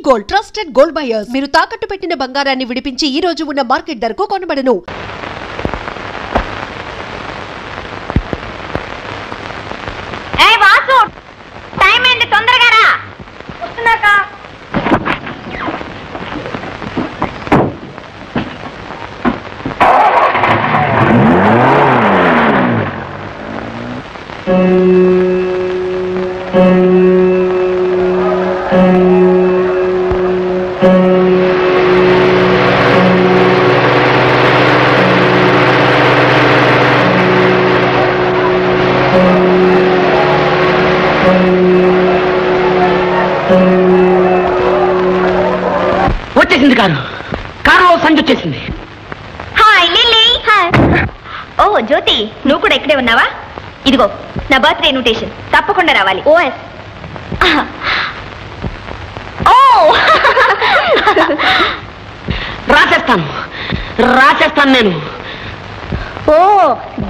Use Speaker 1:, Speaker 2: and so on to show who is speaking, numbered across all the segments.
Speaker 1: Gold trusted gold buyers. మీరు తాకట్టు పెట్టిన బంగారాన్ని విడిపించి ఈ రోజు ఉన్న మార్కెట్ ధరకు కొనబడను.
Speaker 2: ఏయ్ వాసు, టైం ఏంది, తొందరగా రా. వస్తున్నాక
Speaker 3: వచ్చేసింది కారు సంజు వచ్చేసింది.
Speaker 2: Hi lily. ఓ జ్యోతి, నువ్వు కూడా ఇక్కడే ఉన్నావా? ఇదిగో నా బర్త్డే ఇన్విటేషన్, తప్పకుండా రావాలి. ఓఎస్. ఓ
Speaker 3: రాసేస్తాను నేను.
Speaker 2: ఓ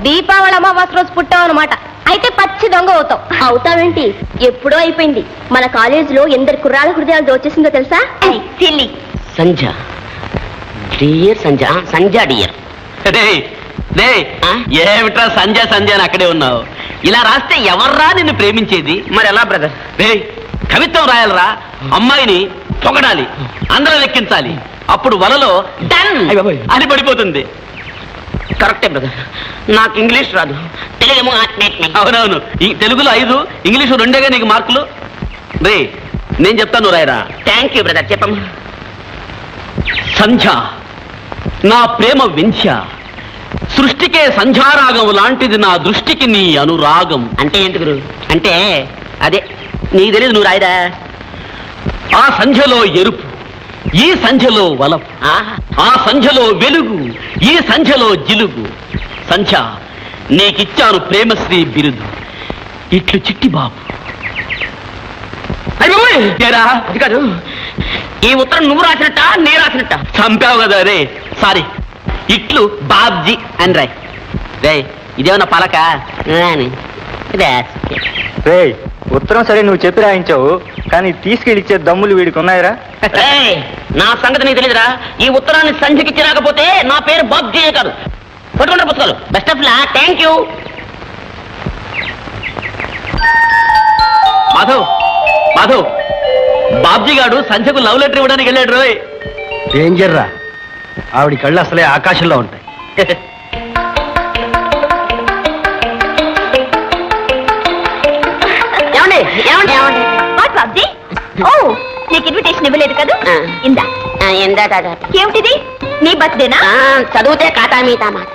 Speaker 2: దీపావళి అమావాస్య రోజు పుట్టావు అనమాట. అయితే పచ్చి దొంగ అవుతావు. అవుతావేంటి, ఎప్పుడో అయిపోయింది. మన కాలేజీలో ఎందరు కుర్రాళ్ళ హృదయాలు దోచేసిందో తెలుసా? సిల్లీ
Speaker 3: సంజ డియర్, సంజ డియర్.
Speaker 4: ఏమిట్రా సంజయ్ అని అక్కడే ఉన్నావు? ఇలా రాస్తే ఎవర్రా నిన్ను ప్రేమించేది?
Speaker 3: మరి ఎలా బ్రదర్?
Speaker 4: కవిత్వం రాయాలరా, అమ్మాయిని పొగడాలి, అందరూ లెక్కించాలి, అప్పుడు వలలో డన్ అని పడిపోతుంది.
Speaker 3: కరెక్టే బ్రదర్, నాకు ఇంగ్లీష్ రాదు, తెలుగేమో.
Speaker 4: అవునవును, తెలుగులో 5, ఇంగ్లీషు 2 నీకు మార్కులు. నేను చెప్తాను రాయరా.
Speaker 3: థ్యాంక్ యూ బ్రదర్, చెప్పమ్మా.
Speaker 4: సంధ్య నా ప్రేమ వింధ్య, సృష్టికే సంధ్యారాగం లాంటిది నా దృష్టికి నీ అనురాగం.
Speaker 3: అంటే ఏంటి గురు? అంటే అదే నీకు తెలియదు, నువ్వు రాయరా.
Speaker 4: ఆ సంధ్యలో ఎరుపు, ఈ సంధ్యలో వలపు, ఆ సంధ్యలో వెలుగు, ఈ సంధ్యలో జిలుగు. సంధ్య నీకిచ్చాను ప్రేమశ్రీ బిరుదు, ఇట్లు చిట్టి బాబు.
Speaker 3: అది కాదు, ఈ ఉత్తరం నువ్వు రాసినట్ట నేను రాసినట్ట?
Speaker 4: చంపావు కదా రే, సారీ. ఇట్లు బాబ్జీ అని రాయ్. రే ఇదేమన్నా పలక?
Speaker 5: ఉత్తరం సరే నువ్వు చెప్పి రాయించావు, కానీ తీసుకెళ్ళిచ్చే దమ్ములు వీడికి ఉన్నాయరా?
Speaker 3: నా సంగతి నీకు తెలియదురా. ఈ ఉత్తరాన్ని సంధ్యకిచ్చి రాకపోతే నా పేరు బాబ్జీ కాదు. పట్టుకుంటారు పుస్తకాలు. Best of luck. Thank you.
Speaker 4: Madhav, Babji గారు సంధ్యకు లవ్ లెటర్ ఇవ్వడానికి వెళ్ళాడు రోయ్.
Speaker 5: డేంజర్ రా, ఆవిడ కళ్ళు అసలే ఆకాశంలో ఉంటాయి.
Speaker 2: బాబ్జీ, ఓ నీకు ఇన్విటేషన్ ఇవ్వలేదు కదా? ఇందా. ఏమిటిది? నీ బర్త్డేనా?
Speaker 3: చదివితే కాటా మీతా మాట.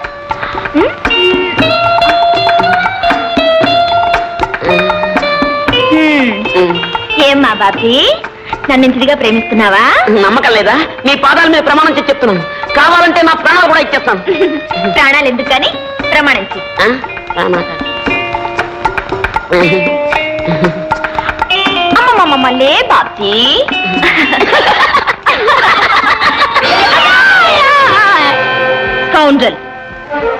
Speaker 2: ఏమ్మా బాబ్జీ, నన్ను ఇంటిగా ప్రేమిస్తున్నావా?
Speaker 3: నమ్మకం లేదా? నీ పాదాల మీద ప్రమాణం చేసి చెప్తున్నాను, కావాలంటే నా ప్రాణాలు కూడా ఇచ్చేస్తాను.
Speaker 2: ప్రాణాలు ఎందుకని ప్రమాణించి. అమ్మమ్మమ్మలే బాబ్జీ. కౌంజల్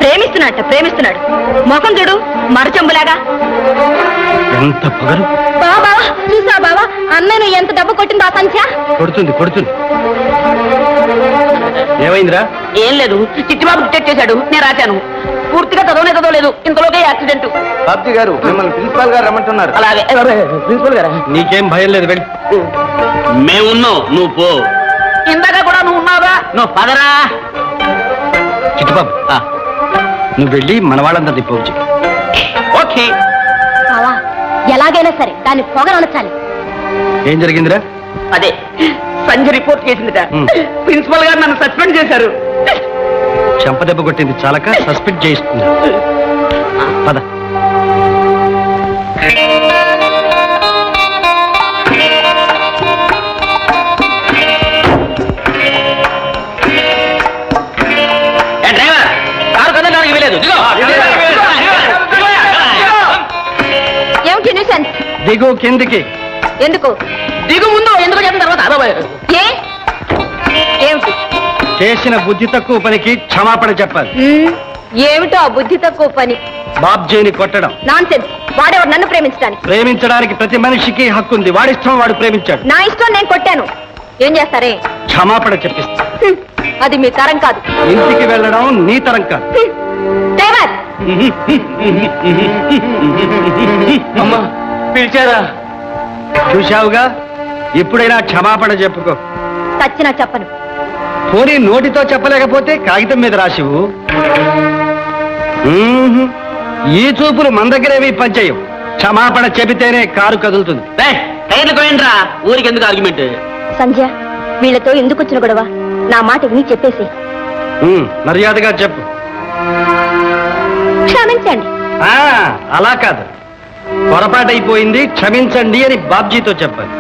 Speaker 2: ప్రేమిస్తున్నాడు. ముఖం చూడు, మరచంబులాగా.
Speaker 5: ఎంత పొగరు!
Speaker 2: బాబా చూసా బాబా, అన్నయ్య ఎంత డబ్బు కొట్టిందో ఆ సంఖ్య.
Speaker 5: కొడుతుంది. ఏమైందిరా?
Speaker 3: ఏం లేదు, చిట్టిబాబు డిటెక్ట్ చేశాడు, నేను రాశాను. పూర్తిగా చదవలేదు, ఇంతలోకే యాక్సిడెంట్.
Speaker 5: బాబ్జీ గారు మిమ్మల్ని ప్రిన్సిపాల్ గారు రమ్మంటున్నారు.
Speaker 3: అలాగే. ప్రిన్సిపల్ గారా?
Speaker 5: నీకేం భయం లేదు, వెళ్ళి.
Speaker 4: మేమున్నావు, నువ్వు పో.
Speaker 3: ఇందాక కూడా నువ్వు ఉన్నావుగా,
Speaker 4: నువ్వు పదరా.
Speaker 5: చిట్టుబాబు, నువ్వు వెళ్ళి మన వాళ్ళందరినీ పోవచ్చు.
Speaker 4: ఓకే.
Speaker 2: ఎలాగైనా సరే దాన్ని పొగరనొచ్చాలి.
Speaker 5: ఏం జరిగిందిరా?
Speaker 3: అదే సంజ రిపోర్ట్ చేసిందిట. ప్రిన్సిపల్ గారు నన్ను సస్పెండ్ చేశారు.
Speaker 5: చెంపదెబ్బ కొట్టింది చాలక సస్పెండ్ చేయిస్తుంది. పద.
Speaker 4: డ్రైవర్, కారు కదలడానికి వెళ్ళలేదు.
Speaker 2: ఏమిటి న్యూసెన్స్?
Speaker 5: దిగు కిందికి.
Speaker 2: ఎందుకు?
Speaker 3: దిగు ముందు, ఎందుకు చేసిన తర్వాత
Speaker 2: ఏమిటి?
Speaker 5: చేసిన బుద్ధి తక్కువ పనికి క్షమాపణ చెప్పాలి.
Speaker 2: ఏమిటో ఆ బుద్ధి తక్కువ పని?
Speaker 5: బాబ్జీని కొట్టడం.
Speaker 2: నాన్సెన్స్. వాడేవాడు నన్ను ప్రేమించడానికి.
Speaker 5: ప్రేమించడానికి ప్రతి మనిషికి హక్కు ఉంది. వాడిష్టం వాడు ప్రేమించాడు.
Speaker 2: నా ఇష్టం నేను కొట్టాను. ఏం చేస్తారే?
Speaker 5: క్షమాపణ చెప్పిస్తా.
Speaker 2: అది మీ తరం కాదు.
Speaker 5: ఇంటికి వెళ్ళడం నీ తరం కాదు.
Speaker 2: డ్రైవర్,
Speaker 5: అమ్మా పిలిచారా? చూశావుగా, ఇప్పుడైనా క్షమాపణ చెప్పుకో.
Speaker 2: చచ్చినా చెప్పను.
Speaker 5: పోనీ నోటితో చెప్పలేకపోతే కాగితం మీద రాసివు. ఈ చూపులు మన దగ్గరేవి పనిచేయవు. క్షమాపణ చెబితేనే కారు కదులుతుంది.
Speaker 3: టైర్లు కోయండిరా, ఊరికి ఎందుకు ఆర్గ్యుమెంట్?
Speaker 2: సంధ్య, వీళ్ళతో ఎందుకు వచ్చిన గొడవ? నా మాట విని చెప్పేసి.
Speaker 5: మర్యాదగా చెప్పు.
Speaker 2: క్షమించండి.
Speaker 5: అలా కాదు, పొరపాటైపోయింది క్షమించండి అని బాబ్జీతో చెప్పాలి.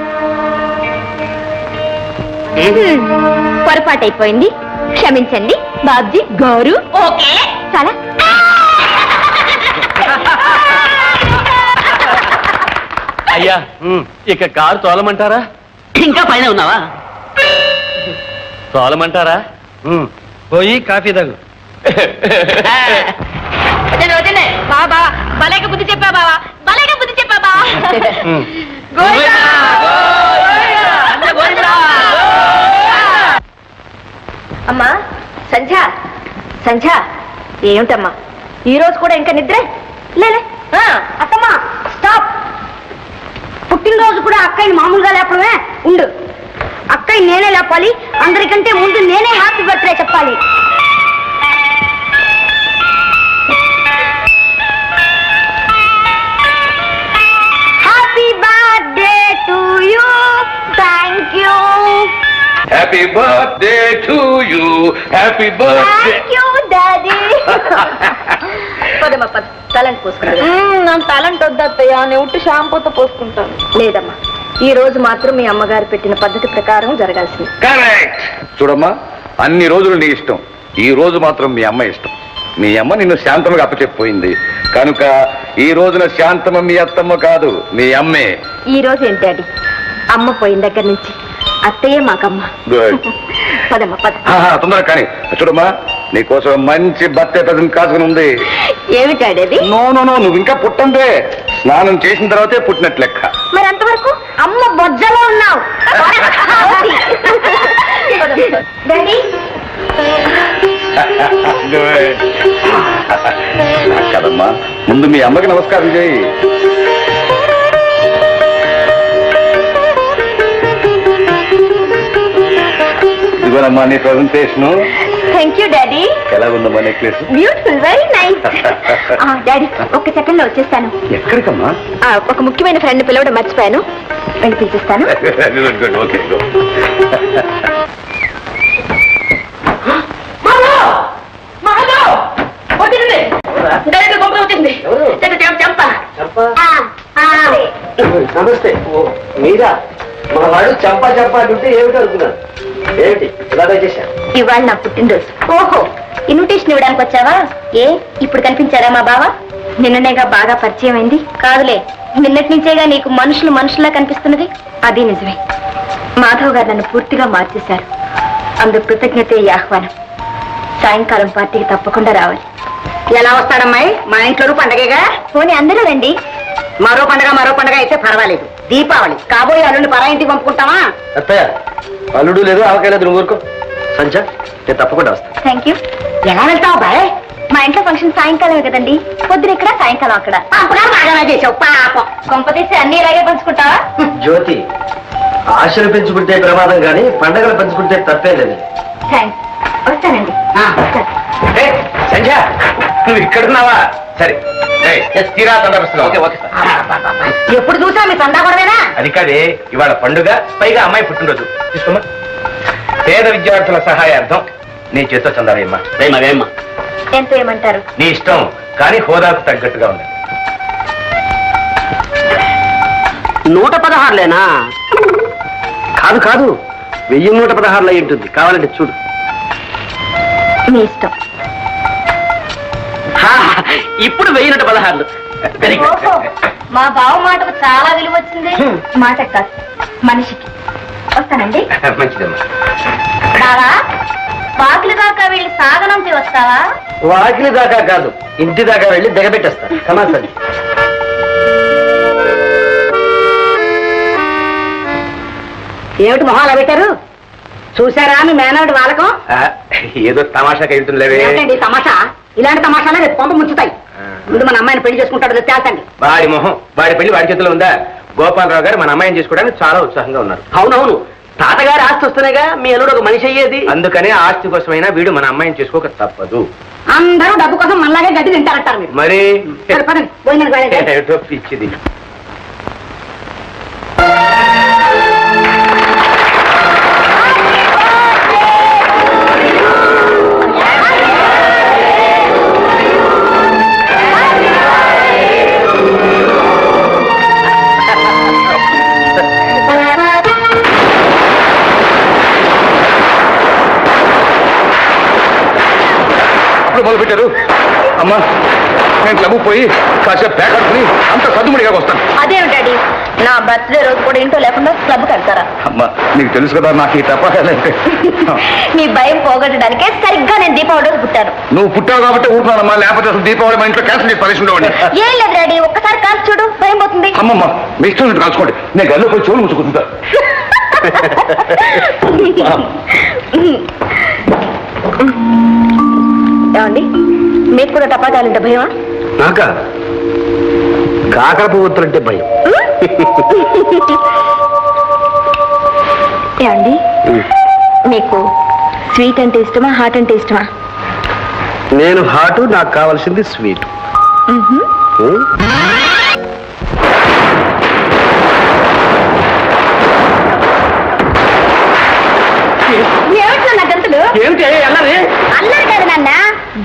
Speaker 2: పొరపాటైపోయింది క్షమించండి బాబ్జీ గారు. ఓకే, చాలా.
Speaker 5: అయ్యా, ఇక కారు తోలమంటారా?
Speaker 3: ఇంకా పైన ఉన్నావా?
Speaker 5: తోలమంటారా? పోయి కాఫీ తాగు.
Speaker 2: బాబా భలేగా బుద్ధి చెప్పా బావా, భలేగా బుద్ధి చెప్పా బావా. అమ్మా సంధ్య, సంధ్య ఏమిటమ్మా ఈ రోజు కూడా ఇంకా నిద్రే? లేలే. అత్తమ్మా స్టాప్. పుట్టినరోజు కూడా అక్కయ్యని మామూలుగా లేపడమే. ఉండు, అక్కయ్య నేనే లేపాలి. అందరికంటే ముందు నేనే హ్యాపీ బర్త్డే చెప్పాలి. Happy birthday to you. Thank you.
Speaker 6: Happy birthday to you. Happy birthday.
Speaker 2: Thank you daddy. పదమ్మా పద, తలంటి పోసుకుంటా. నాకు తలంటి వద్దయ్యా, నేను ఉట్టి షాంపూతో పోసుకుంటాను. లేదమ్మా, ఈ రోజు మాత్రం మీ అమ్మగారు పెట్టిన పద్ధతి ప్రకారం జరగాల్సింది.
Speaker 6: కరెక్ట్. చూడమ్మా, అన్ని రోజులు నీ ఇష్టం, ఈ రోజు మాత్రం మీ అమ్మ ఇష్టం. మీ అమ్మ నిన్ను శాంతమ్మగా అప్పచెప్పిపోయింది కనుక ఈ రోజున శాంతమ్మ మీ అత్తమ్మ కాదు, మీ అమ్మే.
Speaker 2: ఈ రోజు ఏంటి డాడీ, అమ్మ పోయిన దగ్గర నుంచి అత్తయ్యే మాకమ్మ.
Speaker 6: గుడ్.
Speaker 2: పదమ్మా పద.
Speaker 6: తొందరగా కానీ. చూడమ్మా, నీకోసం మంచి బర్త్డే ప్రెజెంట్ కాసుకుని ఉంది.
Speaker 2: ఏమి డాడీ అది?
Speaker 6: నో నో నో, నువ్వు ఇంకా పుట్టందే. స్నానం చేసిన తర్వాతే పుట్టినట్లు లెక్క.
Speaker 2: మరి అంతవరకు అమ్మ బొజ్జలో ఉన్నావు. డాడీ
Speaker 6: కదమ్మా, ముందు మీ అమ్మకి నమస్కారం చేయి. ఇదిగోనమ్మా నీ ప్రజెంటేషన్.
Speaker 2: Thank you daddy.
Speaker 6: ఎలా ఉందమ్మా necklace?
Speaker 2: Beautiful, very nice. Daddy ఒక్క సెకండ్ లో వచ్చేస్తాను.
Speaker 6: ఎక్కడికమ్మా?
Speaker 2: ఒక ముఖ్యమైన ఫ్రెండ్ పిలవడం మర్చిపోయాను, వెళ్ళి పిలిపిస్తాను.
Speaker 6: ఓకే.
Speaker 5: నమస్తే. మీరా? మా వాడు చంపా చంపా అంటుంటే ఏమిటి అనుకున్నాను. ఏమిటి ఇలాగా చేశాను?
Speaker 2: ఇవాళ నా పుట్టినరోజు. ఓహో, ఇన్విటేషన్ ఇవ్వడానికి వచ్చావా? ఏ ఇప్పుడు కనిపించారా మా బావ? నిన్ననేగా బాగా పరిచయం అయింది. కాదులే, నిన్నటి నుంచేగా నీకు మనుషులు మనుషుల్లా కనిపిస్తున్నది. అది నిజమే. మాధవ్ గారు నన్ను పూర్తిగా మార్చేశారు. అందుకు కృతజ్ఞతే ఈ ఆహ్వానం. సాయంకాలం పార్టీకి తప్పకుండా రావాలి.
Speaker 7: ఎలా వస్తాడమ్మాయి? మా ఇంట్లో పండగగా.
Speaker 2: పోనీ అందరూ రండి.
Speaker 7: మరో పండగ అయితే పర్వాలేదు. దీపావళి కాబోయే అల్లుని పరా ఇంటికి పంపుకుంటావా?
Speaker 5: అత్తయ్య, అల్లుడు లేదు ఆవకాయ లేదు, నువ్వు ఊరుకో. సంచ, నేను తప్పకుండా వస్తాను.
Speaker 2: Thank you.
Speaker 7: ఎలా వెళ్తావు బాయ్?
Speaker 2: మా ఇంట్లో ఫంక్షన్ సాయంకాలమే కదండి. పొద్దున ఇక్కడ, సాయంకాలం అక్కడ.
Speaker 7: బాగా చేసావు పాపం.
Speaker 2: కొంపతీసి అన్ని ఇలాగే పంచుకుంటావా?
Speaker 5: జ్యోతి, ఆశలు పెంచుకుంటే ప్రమాదం కానీ పండగలు పెంచుకుంటే తప్పే లేదు.
Speaker 2: థ్యాంక్స్. వస్తానండి.
Speaker 6: సంధ్య, నువ్వు ఇక్కడున్నావా? సరే తీరా తొందరస్తున్నావు.
Speaker 7: ఎప్పుడు చూసా మీ సందా గొడవేనా?
Speaker 6: అది కాదే, ఇవాళ పండుగ, పైగా అమ్మాయి పుట్టినరోజు. తీసుకోమ్మా. పేద విద్యార్థుల సహాయార్థం నీ చేతితో చందాలేమ్మా.
Speaker 3: వేమ్మా
Speaker 2: ఎంత ఏమంటారు?
Speaker 6: నీ ఇష్టం, కానీ హోదాకు తగ్గట్టుగా ఉంది.
Speaker 3: 116లేనా?
Speaker 5: కాదు కాదు, 1116 అయి ఉంటుంది. కావాలంటే చూడు.
Speaker 2: మీ ఇష్టం.
Speaker 3: ఇప్పుడు 1116.
Speaker 2: ఓహో, మా బావ మాటకు చాలా విలువ వచ్చింది. మాట కాదు, మనిషికి. వస్తానండి.
Speaker 6: మంచిదమ్మా.
Speaker 2: బావా, వాకిలి దాకా వెళ్ళి సాగనంపి వస్తావా?
Speaker 5: వాకిలి దాకా కాదు, ఇంటి దాకా వెళ్ళి దిగబెట్టేస్తాను. కమాసండి.
Speaker 7: ఏమిటి మొహాలు పెట్టారు? చూసారా మీ మేనవుడి వాళ్ళకం?
Speaker 8: ఏదో తమాషాకి వెళ్తుందిలేవే.
Speaker 7: ఏంటండి తమాషా? ఇలాంటి తమాషాలే రేపు కొంప ముంచుతాయి. ముందు మన అమ్మాయిని పెళ్లి చేసుకుంటాడు తేల్చండి.
Speaker 8: వాడి మొహం, వాడి పెళ్లి వాడి చేతిలో ఉందా? గోపాలరావు గారు మన అమ్మాయిని చేసుకోవడానికి చాలా ఉత్సాహంగా ఉన్నారు.
Speaker 3: అవునవును, తాతగారి ఆస్తి వస్తున్నాయిగా మీ అల్లుడు ఒక మనిషి అయ్యేది.
Speaker 8: అందుకనే ఆస్తి కోసమైనా వీడు మన అమ్మాయిని చేసుకోక తప్పదు.
Speaker 7: అందరూ డబ్బు కోసం మనలాగే గడ్డి తింటారంటారు మీరు.
Speaker 8: మరి
Speaker 7: సరే, పదండి, భోజనానికి వెళ్ళండి.
Speaker 8: ఏటో పిచ్చిది.
Speaker 6: మొదలు పెట్టారు. అమ్మా, నేను క్లబ్ పోయి కాసేపు ప్యాక్ కట్టుకుని అంత సద్దుముడిగా వస్తాను.
Speaker 2: అదేమి డాడీ, నా బర్త్డే రోజు కూడా ఇంట్లో లేకుండా క్లబ్ కడతారా?
Speaker 6: అమ్మా, నీకు తెలుసు కదా నాకు ఈ తప్పకాలంటే.
Speaker 2: మీ భయం పోగొట్టడానికే సరిగ్గా నేను దీపావళి రోజు పుట్టాను.
Speaker 6: నువ్వు పుట్టావు కాబట్టి ఊరుకున్నానమ్మా, లేకపోతే అసలు దీపావళి మా ఇంట్లో క్యాన్సిల్ చేసి పరిస్థితి ఉండేవాడిని.
Speaker 2: ఏం లేదు డాడీ, ఒక్కసారి కాల్చి చూడు, భయం పోతుంది.
Speaker 6: అమ్మమ్మ, మీ ఇష్టం నుండి కాల్చుకోండి, నేను గల్లో పోయి చెవులు ముచ్చుకుంటా.
Speaker 2: ఏమండి, మీకు కూడా టపాకాలంటే భయమా?
Speaker 8: నాకా కాకర పువ్వుతులంటే భయం.
Speaker 2: ఏమండి, మీకు స్వీట్ అంటే ఇష్టమా, హాట్ అంటే ఇష్టమా?
Speaker 8: నేను హాటు, నాకు కావాల్సింది స్వీట్.
Speaker 2: ఏమిటి గంతులు?
Speaker 3: ఏమిటి అల్లరి?
Speaker 2: అల్లరి కాదు నాన్న,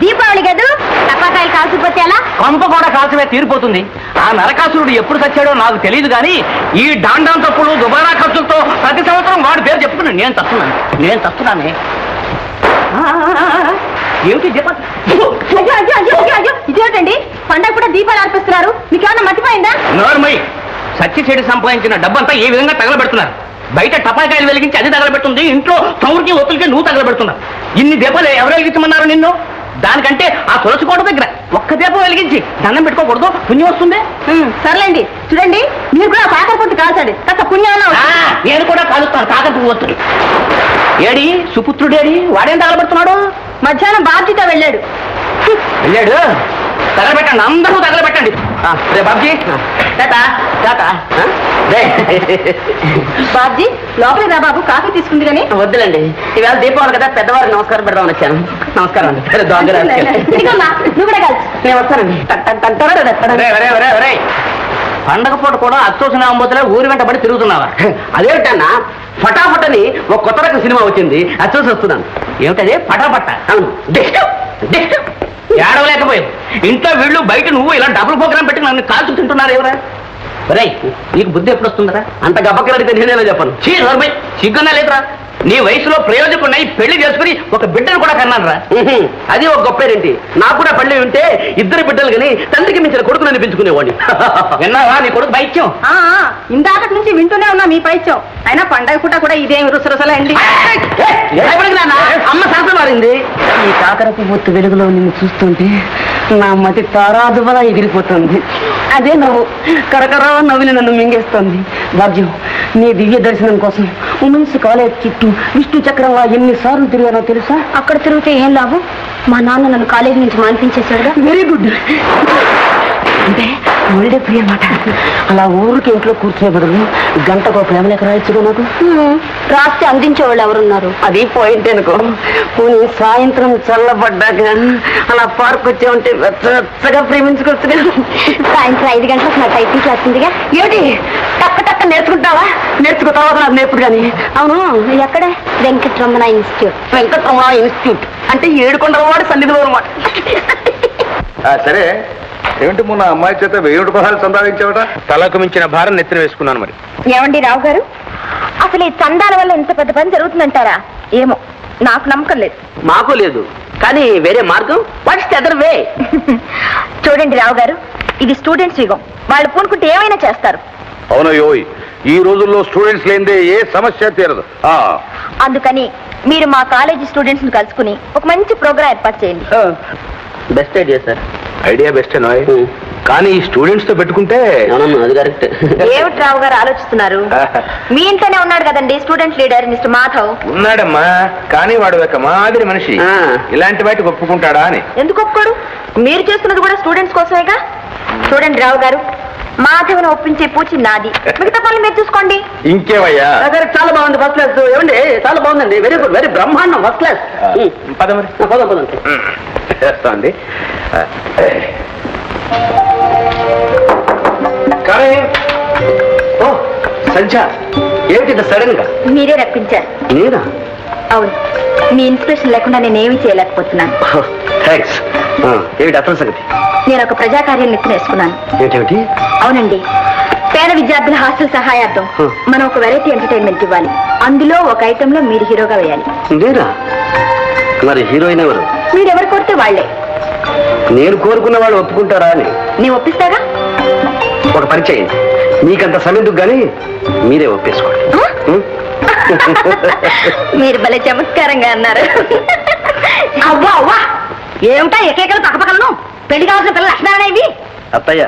Speaker 2: దీపావళి కాదు, టపాకాయలు కాల్చిపోతే ఎలా?
Speaker 3: కొంప కూడా కాల్చమే తీరిపోతుంది. ఆ నరకాసురుడు ఎప్పుడు చచ్చాడో నాకు తెలియదు కానీ ఈ డాండాం తప్పులు దుబారా ఖర్చులతో ప్రతి సంవత్సరం వాడి పేరు చెప్పుకున్నాను. నేను తస్తున్నానే. ఏమిటి దీపాలు?
Speaker 2: ఇదేమిటండి, పండగ కూడా దీపాలు అర్పిస్తున్నారు, మీకేమన్నా మర్చిపోయిందా?
Speaker 3: నోర్మై, సచ్చి చెడి సంపాదించిన డబ్బంతా ఏ విధంగా తగలబెడుతున్నారు. బయట టపాకాయలు వెలిగించి అది తగలబెడుతుంది, ఇంట్లో సౌరికి ఒత్తులకి నువ్వు తగలబెడుతున్నావు. ఇన్ని దీపాలు ఎవరు వెలిగించమన్నారు నిన్ను? దానికంటే ఆ తులసి కోట దగ్గర ఒక్క దీపం వెలిగించి దండం పెట్టుకోకూడదు, పుణ్యం వస్తుంది.
Speaker 2: సర్లేండి, చూడండి మీరు కూడా కాకర పొద్దు కాల్చండి, కాస్త పుణ్యం.
Speaker 3: నేను కూడా కాలుస్తాను కాకర పువ్వు ఒత్తులు. ఏడి సుపుత్రుడేడి, వాడేం తగలబెడుతున్నాడు?
Speaker 2: మధ్యాహ్నం బాబ్జీతో వెళ్ళాడు.
Speaker 3: తగలబెట్టండి, అందరూ తగలబెట్టండి. రే బాబ్జీ,
Speaker 2: బాబ్జీ లోపలికి రా బాబు, కాఫీ తీసుకుంది కానీ.
Speaker 3: వద్దులండి, ఈవేళ దీపావళి కదా, పెద్దవారికి నమస్కారం పెడదామని వచ్చాను. నమస్కారం అండి.
Speaker 2: నువ్వు కూడా కాల్చు.
Speaker 3: నేను వస్తానండి. పండగ పూట కూడా అచ్చోసిన అమ్మతులే ఊరి వెంట పడి తిరుగుతున్నావా? అదేమిటన్నా, ఫటాఫట్ అని ఒక కొత్త రకం సినిమా వచ్చింది, అది చూసి వస్తున్నాను. ఏమిటది? ఫటాఫట్. అవును, ఏడవలేకపోయావు. ఇంట్లో వీళ్ళు, బయట నువ్వు ఇలా డబుల్ ప్రోగ్రామ్ పెట్టి నన్ను కాల్చు తింటున్నారు ఎవరా? రై, నీకు బుద్ధి ఎప్పుడు వస్తుందరా? అంత గబ్బకడితే నేనేలా చెప్పను. సిగ్గున్నా లేదురా? నీ వయసులో ప్రయోజకున్నాయి పెళ్లి చేసుకుని ఒక బిడ్డను కూడా కన్నాను రా. అది ఒక గొప్పేంటి. నాకు కూడా పెళ్లి ఉంటే ఇద్దరు బిడ్డలు కానీ తండ్రికి మించిన కొడుకుని అనిపించుకునేవాడిని. విన్నావా నీ కొడుకు పైత్యం?
Speaker 7: ఇందాకటి నుంచి వింటూనే ఉన్నా మీ పైత్యం. అయినా పండగ పూట కూడా ఇదేమి రుసరుసలండి.
Speaker 3: అమ్మ శాస్త్రం మారింది. ఈ కాకరపు బొత్తు వెలుగులో నిన్ను చూస్తుంటే నా మతి తారాదువలా ఎగిరిపోతుంది. అదే నవ్వు కరకరా నవ్వుని నన్ను మింగేస్తుంది. భాగ్యం, నీ దివ్య దర్శనం కోసం ఉమెన్స్ కాలేజ్ చుట్టూ విష్ణు చక్రంగా ఎన్నిసార్లు తిరిగానో తెలుసా?
Speaker 2: అక్కడ తిరిగితే ఏం లాభం? మా నాన్న నన్ను కాలేజీ నుంచి మానిపించేశాడుగా.
Speaker 3: Very good. అంటే ఒళ్ళే ప్రియ అన్నమాట. అలా ఊరికి ఇంట్లో కూర్చునే బదులు గంటకు ప్రేమలేక రాయొచ్చుగా నాకు.
Speaker 2: రాస్తే అందించేవాళ్ళు ఎవరున్నారు?
Speaker 3: అది పాయింట్ అనుకో. పోనీ సాయంత్రం చల్లబడ్డాక అలా పార్క్ వచ్చే ఉంటే వెచ్చగా ప్రేమించుకొచ్చుగా.
Speaker 2: సాయంత్రం 5 గంటలకు నా టైపింగ్ క్లాస్ ఉందిగా.
Speaker 3: ఏమిటి టక్క టక్క నేర్చుకుంటావా? నేర్చుకుంటావా? నాకు నేర్పుడు కానీ.
Speaker 2: అవును, ఎక్కడే? వెంకటరమణ ఇన్స్టిట్యూట్.
Speaker 3: వెంకటరమణ ఇన్స్టిట్యూట్ అంటే ఏడుకొండలవాడు సన్నిధిలో అన్నమాట.
Speaker 6: సరే, ఏమిటి మొన్న అమ్మాయి చేత 1000 రూపాయలు సంపాదించావట?
Speaker 8: తలకు మించిన భారం నెత్తిన వేసుకున్నాను. మరి
Speaker 2: ఏమండి రావు గారు, అసలు ఈ చందాల వల్ల ఇంత పెద్ద పని జరుగుతుందంటారా? ఏమో, నాకు నమ్మకం లేదు.
Speaker 3: మాకు లేదు, కానీ వేరే మార్గం. What's the other way?
Speaker 2: చూడండి రావు గారు, ఇది స్టూడెంట్స్ యుగం. వాళ్ళు పూనుకుంటే ఏమైనా చేస్తారు.
Speaker 6: అవునయ్యో, ఈ రోజుల్లో స్టూడెంట్స్ లేనిదే ఏ సమస్య తీరదు.
Speaker 2: అందుకని మీరు మా కాలేజీ స్టూడెంట్స్ ని కలుసుకుని ఒక మంచి ప్రోగ్రాం ఏర్పాటు చేయండి.
Speaker 3: Best idea sir.
Speaker 8: Idea best. కానీ స్టూడెంట్స్ తో పెట్టుకుంటే
Speaker 3: అది కరెక్ట్.
Speaker 2: ఏమిటి రావు గారు ఆలోచిస్తున్నారు? మీ ఇంట్లోనే ఉన్నాడు కదండి స్టూడెంట్ లీడర్ మిస్టర్ మాధవ్.
Speaker 8: ఉన్నాడమ్మా, కానీ వాడు ఒక మాదిరి మనిషి. ఇలాంటి వాటికి ఒప్పుకుంటాడా అని.
Speaker 2: ఎందుకు ఒప్పుకోడు? మీరు చేస్తున్నది కూడా స్టూడెంట్స్ కోసమేగా. చూడండి రావు గారు, మాధవ్ను ఒప్పించే పూచి నాది, మిగతా పనులు మీరు చూసుకోండి.
Speaker 8: ఇంకేవయ్యా?
Speaker 3: చాలా బాగుంది, ఫస్ట్ క్లాస్. ఏమండి, చాలా బాగుందండి, వెరీ గుడ్, వెరీ బ్రహ్మాండం, ఫస్ట్ క్లాస్.
Speaker 8: పదండి చేస్తా అండి. కానీ ఓ సంధ్య, ఏమిటి సడన్ గా?
Speaker 2: మీరే రప్పించారు.
Speaker 3: నేనా?
Speaker 2: అవును, మీ ఇన్స్పిరేషన్ లేకుండా నేనేమీ చేయలేకపోతున్నాను.
Speaker 3: థ్యాంక్స్. ఏమిటి అసలు సంగతి?
Speaker 2: నేను ఒక ప్రజాకార్యం నెత్తినేసుకున్నాను.
Speaker 3: ఏమిటి?
Speaker 2: అవునండి, పేద విద్యార్థుల హాస్టల్ సహాయార్థం మనం ఒక వెరైటీ ఎంటర్టైన్మెంట్ ఇవ్వాలి. అందులో ఒక ఐటెంలో మీరు హీరోగా వేయాలి.
Speaker 3: నేనా? మరి హీరోయిన్ ఎవరు?
Speaker 2: మీరు ఎవరు కోరితే వాళ్లే.
Speaker 3: నేను కోరుకున్న వాళ్ళు ఒప్పుకుంటారా అని?
Speaker 2: నేను ఒప్పిస్తాగా.
Speaker 3: ఒక పని చేయండి, మీకంత సమయం కానీ మీరే ఒప్పేసుకోండి.
Speaker 2: మీరు భలే చమత్కారంగా అన్నారు. అవ్వా అవ్వా, ఏమిటా ఎకేకలు పక్కపక్కలను? పెళ్లి కావాల్సిన పిల్లలు లక్షణాలనే ఇవి.
Speaker 3: అత్తయ్య,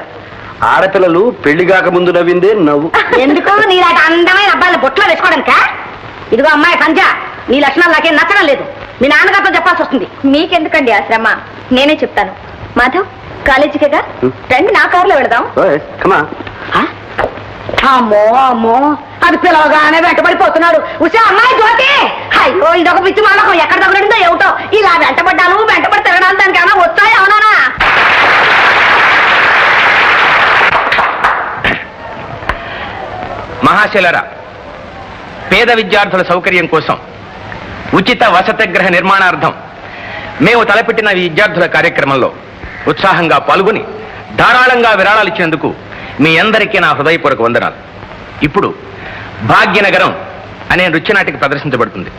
Speaker 3: ఆడపిల్లలు పెళ్లి కాక ముందు నవ్విందే నవ్వు.
Speaker 2: ఎందుకు నీలాంటి అందమైన అబ్బాయిల బొట్లో వేసుకోవడానికా? ఇదిగో అమ్మాయి సంధ్య, నీ లక్షణాలు నాకేం నచ్చడం లేదు. మీ నాన్నగారితో చెప్పాల్సి వస్తుంది. మీకెందుకండి ఆ శ్రమ, నేనే చెప్తాను. మాధవ్, కాలేజీకేగా రండి, నా కారులో వెళదాం. అమ్మో అమ్మో, అది పిలవగానే వెంటబడిపోతున్నాడు. ఉసే అమ్మాయి జ్యోతి, అయ్యో ఇదొక పిచ్చి మానకం, ఎక్కడ తగ్గడిందో ఏమిటో. ఇలా వెంటబడ్డాను, వెంటబడి తిరగడాలు దానికి ఏమైనా వస్తాయి? అవునా?
Speaker 8: మహాశైలరా, పేద విద్యార్థుల సౌకర్యం కోసం ఉచిత వసతిగృహ నిర్మాణార్థం మేము తలపెట్టిన ఈ విద్యార్థుల కార్యక్రమంలో ఉత్సాహంగా పాల్గొని ధారాళంగా విరాళాలు ఇచ్చినందుకు మీ అందరికీ నా హృదయపూర్వక వందనాలు. ఇప్పుడు భాగ్యనగరం అనే నృత్యనాటిక ప్రదర్శించబడుతుంది.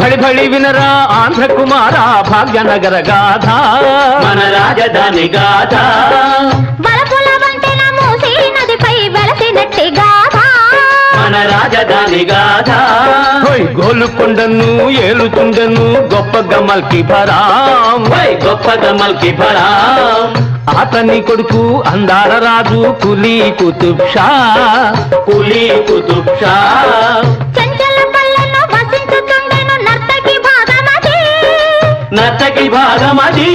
Speaker 4: భళి భళి వినరా ఆంధ్ర కుమార భాగ్యనగర గాథ, మన రాజధాని గాథ.
Speaker 2: బలపుల వంటెన మూసి నదిపై వెలసినట్టి గాథ,
Speaker 4: మన రాజధాని గాథ. గోలుకొండను ఏలుతుండను గొప్ప గమల్కి భరాం, గొప్ప గమల్కి భరాం. అతని కొడుకు అందాల రాజు కులీ కుతుబ్ షా, కులీ కుతుబ్ షా. నర్తకి భాగమది,